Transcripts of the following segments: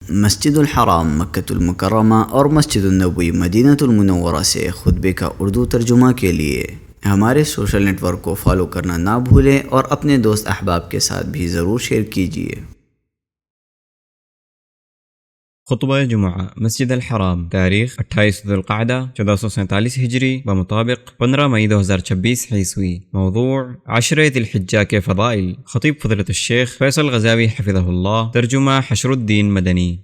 مسجد الحرام مکۃ المکرمہ اور مسجد النبوی مدینہ المنورہ سے خطبے کا اردو ترجمہ کے لیے ہمارے سوشل نیٹ ورک کو فالو کرنا نہ بھولیں اور اپنے دوست احباب کے ساتھ بھی ضرور شیئر کیجیے۔ خطبہ جمعہ مسجد الحرام، تاریخ 28 ذو القعدہ 1447 ہجری بمطابق 15 مئی 2026 عیسوی۔ موضوع عشرہ ذی الحجہ کے فضائل۔ خطیب فضیلۃ الشیخ فیصل غزاوی حفظہ اللہ، ترجمہ حشر الدین مدنی۔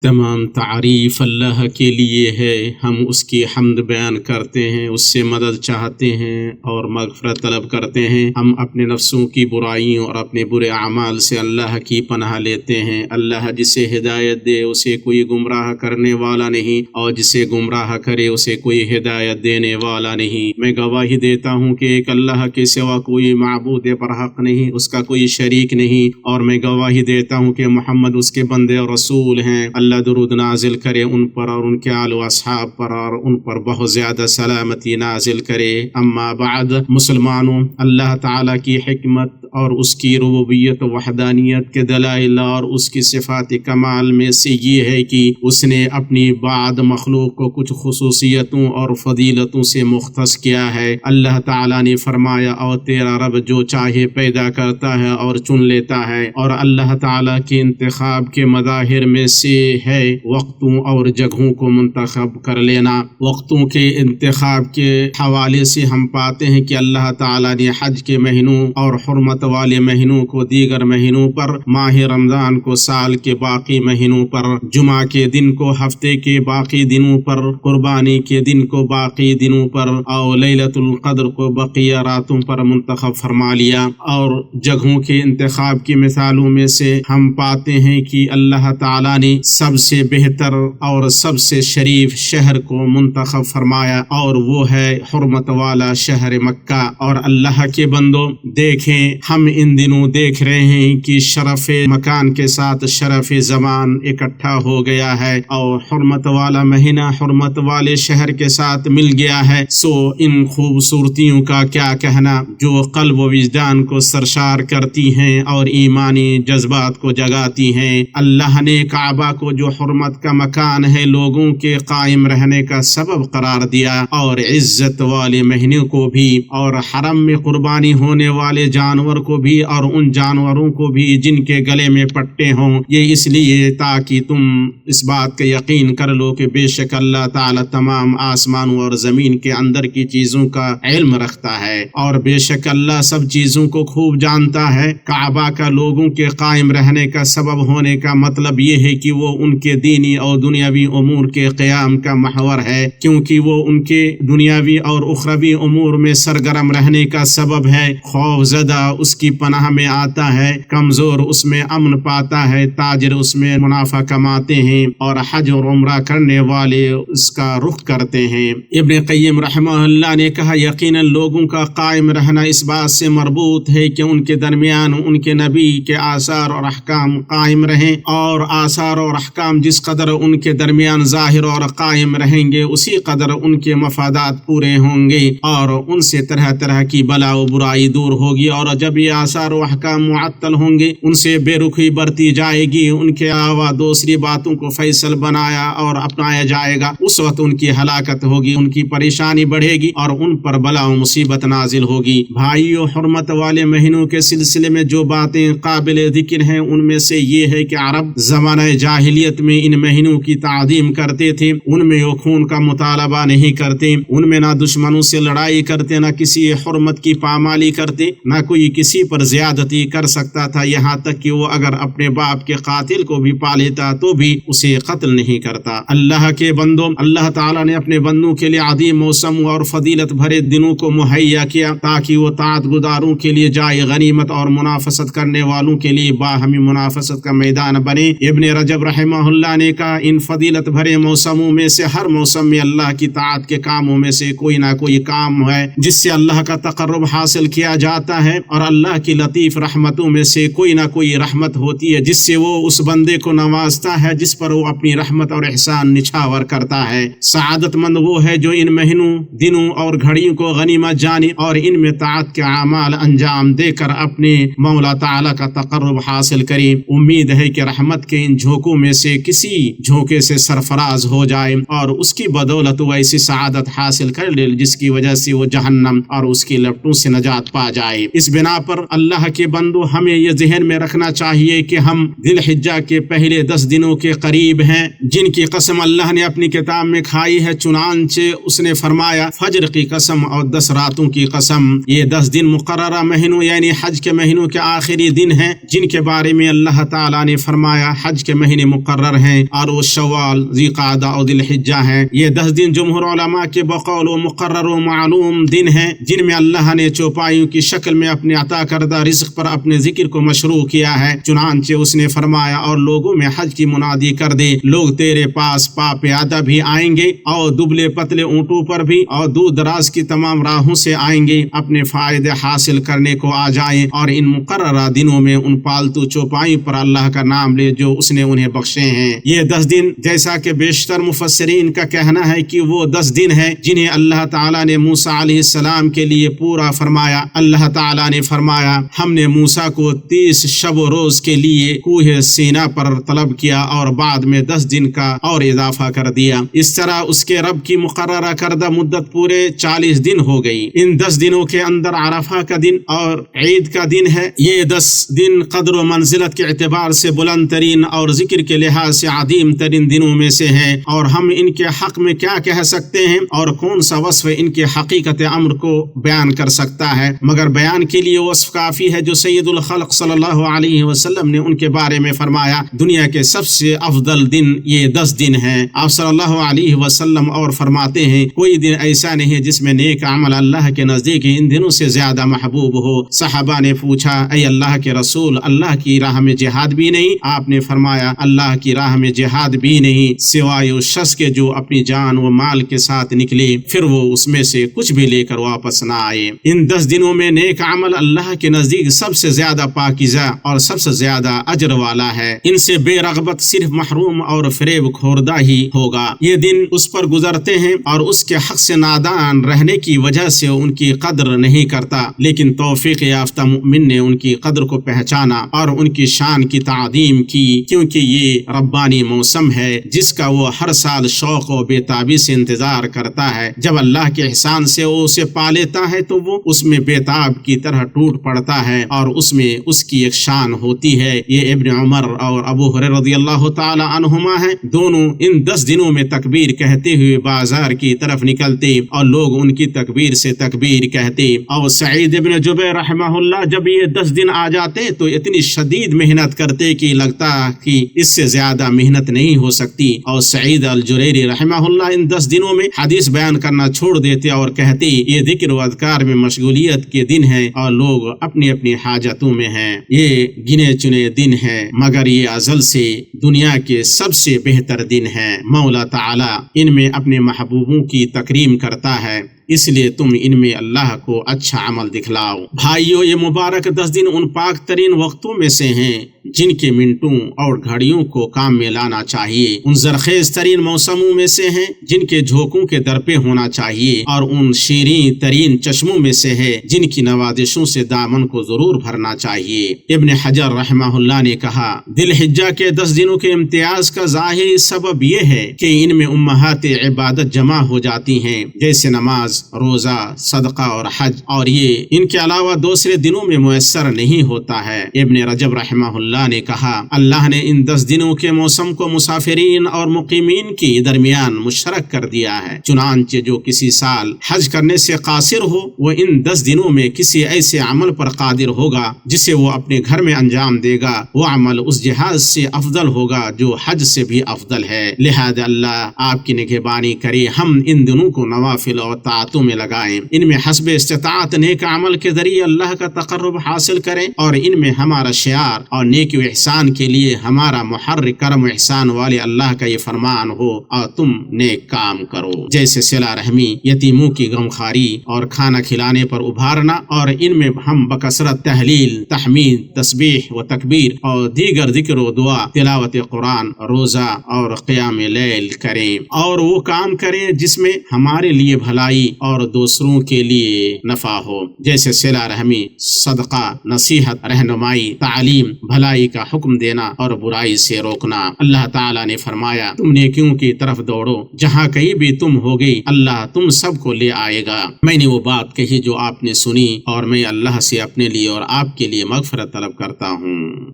تمام تعریف اللہ کے لیے ہے، ہم اس کی حمد بیان کرتے ہیں، اس سے مدد چاہتے ہیں اور مغفرت طلب کرتے ہیں۔ ہم اپنے نفسوں کی برائیوں اور اپنے برے اعمال سے اللہ کی پناہ لیتے ہیں۔ اللہ جسے ہدایت دے اسے کوئی گمراہ کرنے والا نہیں، اور جسے گمراہ کرے اسے کوئی ہدایت دینے والا نہیں۔ میں گواہی دیتا ہوں کہ ایک اللہ کے سوا کوئی معبود برحق نہیں، اس کا کوئی شریک نہیں، اور میں گواہی دیتا ہوں کہ محمد اس کے بندے اور رسول ہیں۔ اللہ درود نازل کرے ان پر اور ان کے آل و اصحاب پر، اور ان پر بہت زیادہ سلامتی نازل کرے۔ اما بعد، مسلمانوں، اللہ تعالیٰ کی حکمت اور اس کی ربوبیت و وحدانیت کے دلائل اور اس کی صفات کمال میں سے یہ ہے کہ اس نے اپنی بعد مخلوق کو کچھ خصوصیتوں اور فضیلتوں سے مختص کیا ہے۔ اللہ تعالیٰ نے فرمایا، اور تیرا رب جو چاہے پیدا کرتا ہے اور چن لیتا ہے، اور اللہ تعالیٰ کے انتخاب کے مظاہر میں سے ہے وقتوں اور جگہوں کو منتخب کر لینا۔ وقتوں کے انتخاب کے حوالے سے ہم پاتے ہیں کہ اللہ تعالیٰ نے حج کے مہینوں اور حرمت والے مہینوں کو دیگر مہینوں پر، ماہ رمضان کو سال کے باقی مہینوں پر، جمعہ کے دن کو ہفتے کے باقی دنوں پر، قربانی کے دن کو باقی دنوں پر، اور لیلۃ القدر کو بقیہ راتوں پر منتخب فرما لیا۔ اور جگہوں کے انتخاب کی مثالوں میں سے ہم پاتے ہیں کہ اللہ تعالیٰ نے سب سے بہتر اور سب سے شریف شہر کو منتخب فرمایا، اور وہ ہے حرمت والا شہر مکہ۔ اور اللہ کے بندوں، دیکھیں، ہم ان دنوں دیکھ رہے ہیں کہ شرف مکان کے ساتھ شرف زمان اکٹھا ہو گیا ہے، اور حرمت والا مہینہ حرمت والے شہر کے ساتھ مل گیا ہے۔ سو ان خوبصورتیوں کا کیا کہنا جو قلب و وجدان کو سرشار کرتی ہیں اور ایمانی جذبات کو جگاتی ہیں۔ اللہ نے کعبہ کو جو حرمت کا مکان ہے لوگوں کے قائم رہنے کا سبب قرار دیا، اور عزت والے مہینے کو بھی، اور حرم میں قربانی ہونے والے جانور کو بھی، اور ان جانوروں کو بھی جن کے گلے میں پٹے ہوں، یہ اس لیے تاکہ تم اس بات کا یقین کر لو کہ بے شک اللہ تعالیٰ تمام آسمانوں اور زمین کے اندر کی چیزوں کا علم رکھتا ہے، اور بے شک اللہ سب چیزوں کو خوب جانتا ہے۔ کعبہ کا لوگوں کے قائم رہنے کا سبب ہونے کا مطلب یہ ہے کہ وہ ان کے دینی اور دنیاوی امور کے قیام کا محور ہے، کیونکہ وہ ان کے دنیاوی اور اخروی امور میں سرگرم رہنے کا سبب ہے۔ خوف زدہ اس کی پناہ میں آتا ہے، کمزور اس میں امن پاتا ہے، تاجر اس میں منافع کماتے ہیں، اور حج اور عمرہ کرنے والے اس کا رخ کرتے ہیں۔ ابن قیم رحمہ اللہ نے کہا، یقیناً لوگوں کا قائم رہنا اس بات سے مربوط ہے کہ ان کے درمیان ان کے نبی کے آثار اور احکام قائم رہیں، اور آثار اور احکام جس قدر ان کے درمیان ظاہر اور قائم رہیں گے اسی قدر ان کے مفادات پورے ہوں گے، اور ان سے طرح طرح کی بلا و برائی دور ہوگی۔ اور جب یہ آثار و احکام معطل ہوں گے، ان سے بے رخی برتی جائے گی، ان کے علاوہ دوسری باتوں کو فیصل بنایا اور اپنایا جائے گا، اس وقت ان کی ہلاکت ہوگی، ان کی پریشانی بڑھے گی، اور ان پر بلا و مصیبت نازل ہوگی۔ بھائیو، حرمت والے مہینوں کے سلسلے میں جو باتیں قابل ذکر ہیں ان میں سے یہ ہے کہ عرب زمانہ جاہلیت میں ان مہینوں کی تعظیم کرتے تھے، ان میں وہ خون کا مطالبہ نہیں کرتے، ان میں نہ دشمنوں سے لڑائی کرتے، نہ کسی حرمت کی پامالی کرتے، نہ کوئی کسی پر زیادتی کر سکتا تھا، یہاں تک کہ وہ اگر اپنے باپ کے قاتل کو بھی پا لیتا تو بھی اسے قتل نہیں کرتا۔ اللہ کے بندوں، اللہ تعالیٰ نے اپنے بندوں کے لیے عظیم موسم اور فضیلت بھرے دنوں کو مہیا کیا تاکہ وہ طاعت گزاروں کے لیے جائے غنیمت اور منافست کرنے والوں کے لیے باہمی منافست کا میدان بنے۔ ابن رجب رحمہ اللہ نے کہا، ان فضیلت بھرے موسموں میں سے ہر موسم میں اللہ کی طاعت کے کاموں میں سے کوئی نہ کوئی کام ہے جس سے اللہ کا تقرب حاصل کیا جاتا ہے، اور اللہ کی لطیف رحمتوں میں سے کوئی نہ کوئی رحمت ہوتی ہے جس سے وہ اس بندے کو نوازتا ہے جس پر وہ اپنی رحمت اور احسان نچھاور کرتا ہے۔ سعادت مند وہ ہے جو ان مہینوں، دنوں اور گھڑیوں کو غنیمت جانے اور ان میں طاعت کے اعمال انجام دے کر اپنے مولا تعالی کا تقرب حاصل کرے۔ امید ہے کہ رحمت کے ان جھونکوں میں سے کسی جھونکے سے سرفراز ہو جائے اور اس کی بدولت وہ ایسی سعادت حاصل کر لے جس کی وجہ سے وہ جہنم اور اس کی لپٹوں سے نجات پا جائے۔ اس بنا پر اللہ کے بندو ہمیں یہ ذہن میں رکھنا چاہیے کہ ہم ذی الحجہ کے پہلے 10 دنوں کے قریب ہیں جن کی قسم اللہ نے اپنی کتاب میں کھائی ہے، چنانچہ اس نے فرمایا فجر کی قسم اور 10 راتوں کی قسم۔ یہ 10 دن مقررہ مہینوں یعنی حج کے مہینوں کے آخری دن ہیں جن کے بارے میں اللہ تعالیٰ نے فرمایا حج کے مہینے مقرر ہیں اور وہ شوال، ذی قعدہ اور ذی الحجہ ہیں۔ یہ 10 دن جمہور علماء کے بقول و مقرر و معلوم دن ہیں جن میں اللہ نے چوپایوں کی شکل میں اپنے عطا کردہ رزق پر اپنے ذکر کو مشروع کیا ہے۔ چنانچہ اس نے فرمایا اور لوگوں میں حج کی منادی کر دے، لوگ تیرے پاس پا پیادہ بھی آئیں گے اور دبلے پتلے اونٹوں پر بھی اور دور دراز کی تمام راہوں سے آئیں گے، اپنے فائدے حاصل کرنے کو آ جائیں اور ان مقررہ دنوں میں ان پالتو چوپائیوں پر اللہ کا نام لے جو اس نے انہیں بخشے ہیں۔ یہ 10 دن جیسا کہ بیشتر مفسرین کا کہنا ہے کہ وہ 10 دن ہیں جنہیں اللہ تعالیٰ نے موسیٰ علیہ السلام کے لیے پورا فرمایا۔ اللہ تعالیٰ نے فرمایا ہم نے موسیٰ کو 30 شب و روز کے لیے کوہ سینا پر طلب کیا اور بعد میں 10 دن کا اور اضافہ کر دیا۔ اس طرح اس کے رب کی مقررہ کردہ مدت پورے 40 دن ہو گئی۔ ان 10 دنوں کے اندر عرفہ کا دن اور عید کا دن ہے۔ یہ 10 دن قدر و منزلت کے اعتبار سے بلند ترین اور ذکر کے لحاظ سے عظیم ترین دنوں میں سے ہیں، اور ہم ان کے حق میں کیا کہہ سکتے ہیں اور کون سا وصف ان کے حقیقت امر کو بیان کر سکتا ہے، مگر بیان کے لیے وصف کافی ہے جو سید الخلق صلی اللہ علیہ وسلم نے ان کے بارے میں فرمایا دنیا کے سب سے افضل دن یہ 10 دن ہیں۔ آپ صلی اللہ علیہ وسلم اور فرماتے ہیں کوئی دن ایسا نہیں جس میں نیک عمل اللہ کے نزدیک ان دنوں سے زیادہ محبوب ہو۔ صحابہ نے پوچھا اے اللہ کے رسول، اللہ کی راہ میں جہاد بھی نہیں؟ آپ نے فرمایا اللہ کی راہ میں جہاد بھی نہیں سوائے اس شخص کے جو اپنی جان و مال کے ساتھ نکلے پھر وہ اس میں سے کچھ بھی لے کر واپس نہ آئے۔ ان 10 دنوں میں نیک عمل اللہ کے نزدیک سب سے زیادہ پاکیزہ اور سب سے زیادہ اجر والا ہے۔ ان سے بے رغبت صرف محروم اور فریب خوردہ ہی ہوگا۔ یہ دن اس پر گزرتے ہیں اور اس کے حق سے نادان رہنے کی وجہ سے ان کی قدر نہیں کرتا، لیکن توفیق یافتہ مومن نے ان کی قدر کو پہچانا اور ان کی شان کی تعظیم کی، کیونکہ یہ ربانی موسم ہے جس کا وہ ہر سال شوق و بےتابی سے انتظار کرتا ہے۔ جب اللہ کے احسان سے وہ اسے پا لیتا ہے تو وہ اس میں بےتاب کی طرح ٹوٹ پڑتا ہے اور اس میں اس کی ایک شان ہوتی ہے۔ یہ ابن عمر اور ابو ہریرہ رضی اللہ تعالی عنہما ہیں، دونوں ان 10 دنوں میں تکبیر کہتے ہوئے بازار کی طرف نکلتے اور لوگ ان کی تکبیر سے تکبیر کہتے۔ اور سعید ابن جبیر رحمہ اللہ جب یہ 10 دن آ جاتے تو اتنی شدید محنت کرتے کہ لگتا کہ اس سے زیادہ محنت نہیں ہو سکتی، اور سعید الجریری رحمہ اللہ ان 10 دنوں میں حدیث بیان کرنا چھوڑ دیتے اور کہتے یہ ذکر و اذکار میں مشغولیت کے دن ہیں اور لوگ اپنی اپنی حاجتوں میں ہیں۔ یہ گنے چنے دن ہیں مگر یہ ازل سے دنیا کے سب سے بہتر دن ہیں۔ مولا تعالی ان میں اپنے محبوبوں کی تکریم کرتا ہے، اس لیے تم ان میں اللہ کو اچھا عمل دکھلاؤ۔ بھائیو، یہ مبارک 10 دن ان پاک ترین وقتوں میں سے ہیں جن کے منٹوں اور گھڑیوں کو کام میں لانا چاہیے، ان زرخیز ترین موسموں میں سے ہیں جن کے جھونکوں کے در پہ ہونا چاہیے، اور ان شیریں ترین چشموں میں سے ہے جن کی نوازشوں سے دامن کو ضرور بھرنا چاہیے۔ ابن حجر رحمہ اللہ نے کہا ذی الحجہ کے 10 دنوں کے امتیاز کا ظاہری سبب یہ ہے کہ ان میں امہات عبادت جمع ہو جاتی ہیں، جیسے نماز، روزہ، صدقہ اور حج، اور یہ ان کے علاوہ دوسرے دنوں میں میسر نہیں ہوتا ہے۔ ابن رجب رحمہ اللہ نے کہا اللہ نے ان 10 دنوں کے موسم کو مسافرین اور مقیمین کے درمیان مشترک کر دیا ہے، چنانچہ جو کسی سال حج کرنے سے قاصر ہو وہ ان 10 دنوں میں کسی ایسے عمل پر قادر ہوگا جسے وہ اپنے گھر میں انجام دے گا، وہ عمل اس جہاد سے افضل ہوگا جو حج سے بھی افضل ہے۔ لہذا اللہ آپ کی نگہبانی کرے، ہم ان دنوں کو نوافل اور طاعتوں میں لگائیں، ان میں حسب استطاعت نیک عمل کے ذریعے اللہ کا تقرب حاصل کریں، اور ان میں ہمارا شعار اور نیکی و احسان کے لیے ہمارا محرک کرم و احسان والے اللہ کا یہ فرمان ہو اور تم نیک کام کرو، جیسے صلہ رحمی، یتیموں کی غمخواری اور کھانا کھلانے پر ابھارنا، اور ان میں ہم بکثرت تحلیل، تحمید، تسبیح و تکبیر اور دیگر ذکر و دعا، تلاوت قرآن، روزہ اور قیام لیل کریں، اور وہ کام کریں جس میں ہمارے لیے بھلائی اور دوسروں کے لیے نفع ہو، جیسے صلہ رحمی، صدقہ، نصیحت، رہنمائی، تعلیم، بھلائی کا حکم دینا اور برائی سے روکنا۔ اللہ تعالیٰ نے فرمایا تم نیکیوں کی طرف دوڑو، جہاں کہیں بھی تم ہوگی اللہ تم سب کو لے آئے گا۔ میں نے وہ بات کہی جو آپ نے سنی، اور میں اللہ سے اپنے لیے اور آپ کے لیے مغفرت طلب کرتا ہوں۔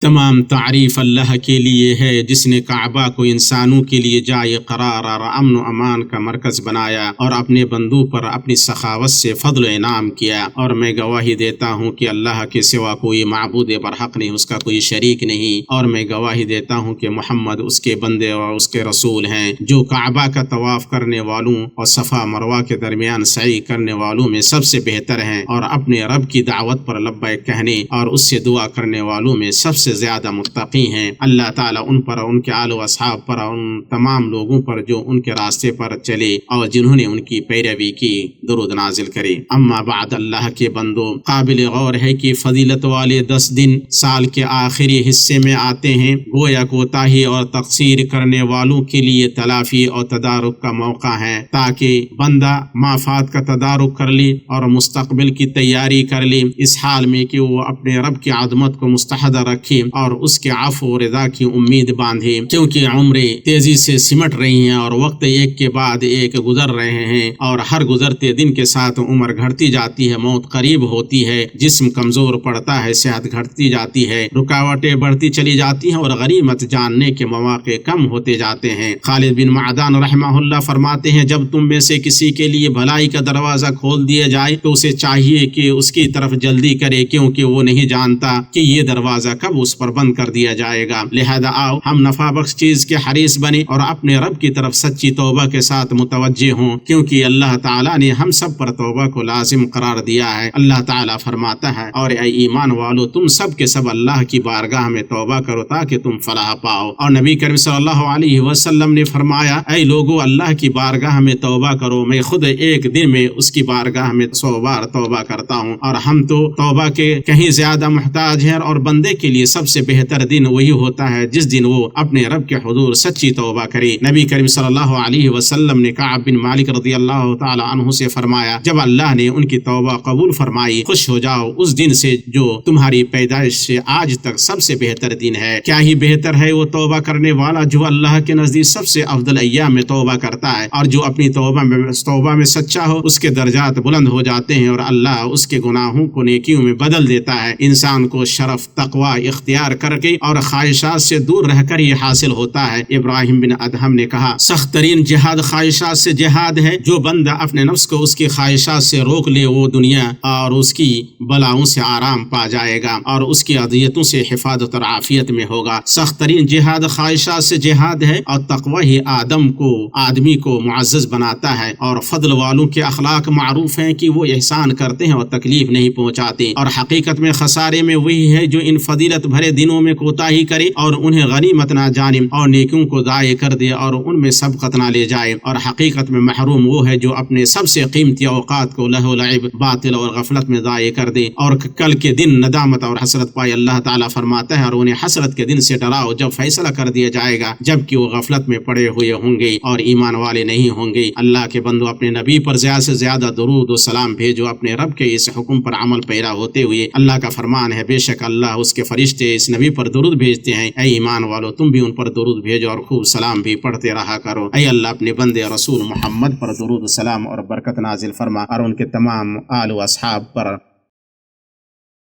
تمام تعریف اللہ کے لیے ہے جس نے کعبہ کو انسانوں کے لیے جائے قرار اور امن و امان کا مرکز بنایا، اور اپنے بندوں پر اپنی سخاوت سے فضل و انعام کیا، اور میں گواہی دیتا ہوں کہ اللہ کے سوا کوئی معبود برحق نہیں، اس کا کوئی شریک نہیں، اور میں گواہی دیتا ہوں کہ محمد اس کے بندے اور اس کے رسول ہیں۔ جو کعبہ کا طواف کرنے والوں اور صفا مروہ کے درمیان سعی کرنے والوں میں سب سے بہتر ہیں، اور اپنے رب کی دعوت پر لبیک کہنے اور اس سے دعا کرنے والوں میں سب سے زیادہ متقی ہیں۔ اللہ تعالیٰ ان پر، ان کے آل و اصحاب پر، اور ان تمام لوگوں پر جو ان کے راستے پر چلے اور جنہوں نے ان کی پیروی کی، درود نازل کرے۔ اما بعد، اللہ کے بندو، قابل غور ہے کہ فضیلت والے 10 دن سال کے آخری حصے میں آتے ہیں، گویا کوتاہی اور تقصیر کرنے والوں کے لیے تلافی اور تدارک کا موقع ہے، تاکہ بندہ مافات کا تدارک کر لے اور مستقبل کی تیاری کر لے، اس حال میں کہ وہ اپنے رب کی عظمت کو مستحضر رکھے اور اس کے عفو و رضا کی امید باندھے، کیونکہ عمریں تیزی سے سمٹ رہی ہیں اور وقت ایک کے بعد ایک گزر رہے ہیں، اور ہر گزرتے دن کے ساتھ عمر گھٹتی جاتی ہے، موت قریب ہوتی ہے، جسم کمزور پڑتا ہے، صحت گھٹتی جاتی ہے، رکاوٹیں بڑھتی چلی جاتی ہیں، اور غنیمت جاننے کے مواقع کم ہوتے جاتے ہیں۔ خالد بن معدان رحمہ اللہ فرماتے ہیں جب تم میں سے کسی کے لیے بھلائی کا دروازہ کھول دیا جائے تو اسے چاہیے کہ اس کی طرف جلدی کرے، کیونکہ وہ نہیں جانتا کہ یہ دروازہ کب اس پر بند کر دیا جائے گا۔ لہذا آؤ ہم نفع بخش چیز کے حریص بنے اور اپنے رب کی طرف سچی توبہ کے ساتھ متوجہ ہوں، کیونکہ اللہ تعالیٰ نے ہم سب پر توبہ کو لازم قرار دیا ہے۔ اللہ تعالیٰ فرماتا ہے اور اے ایمان والو تم سب کے سب اللہ کی بارگاہ میں توبہ کرو تاکہ تم فلاح پاؤ، اور نبی کریم صلی اللہ علیہ وسلم نے فرمایا اے لوگو اللہ کی بارگاہ میں توبہ کرو، میں خود ایک دن میں اس کی بارگاہ میں 100 بار توبہ کرتا ہوں، اور ہم تو توبہ کے کہیں زیادہ محتاج ہیں، اور بندے کے لیے سب سے بہتر دن وہی ہوتا ہے جس دن وہ اپنے رب کے حضور سچی توبہ کرے۔ نبی کریم صلی اللہ علیہ وسلم نے کعب بن مالک رضی اللہ تعالی عنہ سے فرمایا جب اللہ نے ان کی توبہ قبول فرمائی خوش ہو جاؤ اس دن سے جو تمہاری پیدائش سے آج تک سب سے بہتر دن ہے۔ کیا ہی بہتر ہے وہ توبہ کرنے والا جو اللہ کے نزدیک سب سے افضل ایام میں توبہ کرتا ہے، اور جو اپنی توبہ میں سچا ہو اس کے درجات بلند ہو جاتے ہیں اور اللہ اس کے گناہوں کو نیکیوں میں بدل دیتا ہے۔ انسان کو شرف، تقوی اختیار کر کے اور خواہشات سے دور رہ کر یہ حاصل ہوتا ہے۔ ابراہیم بن ادہم نے کہا سخت ترین جہاد خواہشات سے جہاد ہے، جو بندہ اپنے نفس کو اس کی خواہشات سے روک لے وہ دنیا اور اس کی بلاؤں سے آرام پا جائے گا اور اس کی اذیتوں سے حفاظت اور عافیت میں ہوگا۔ سخت ترین جہاد خواہشات سے جہاد ہے، اور تقوی ہی آدمی کو معزز بناتا ہے، اور فضل والوں کے اخلاق معروف ہیں کہ وہ احسان کرتے ہیں اور تکلیف نہیں پہنچاتے، اور حقیقت میں خسارے میں وہی ہے جو ان فضیلت بھرے دنوں میں کوتاہی کرے اور انہیں غنیمت نہ جانے اور نیکیوں کو ضائع کر دے اور ان میں سبقت نہ لے جائے، اور حقیقت میں محروم وہ ہے جو اپنے سب سے قیمتی اوقات کو لہو لعب، باطل اور غفلت میں ضائع کر دے اور کل کے دن ندامت اور حسرت پائے۔ اللہ تعالیٰ فرماتا ہے اور انہیں حسرت کے دن سے ڈراؤ جب فیصلہ کر دیا جائے گا جبکہ وہ غفلت میں پڑے ہوئے ہوں گے اور ایمان والے نہیں ہوں گے۔ اللہ کے بندو اپنے نبی پر زیادہ سے زیادہ درود و سلام بھیجو اپنے رب کے اس حکم پر عمل پیرا ہوتے ہوئے۔ اللہ کا فرمان ہے بے شک اللہ اس کے فرشتے اس نبی پر درود بھیجتے ہیں، اے ایمان والو تم بھی ان پر درود بھیجو اور خوب سلام بھی پڑھتے رہا کرو۔ اے اللہ اپنے بندے رسول محمد پر درود و سلام اور برکت نازل فرما اور ان کے تمام آل و اصحاب پر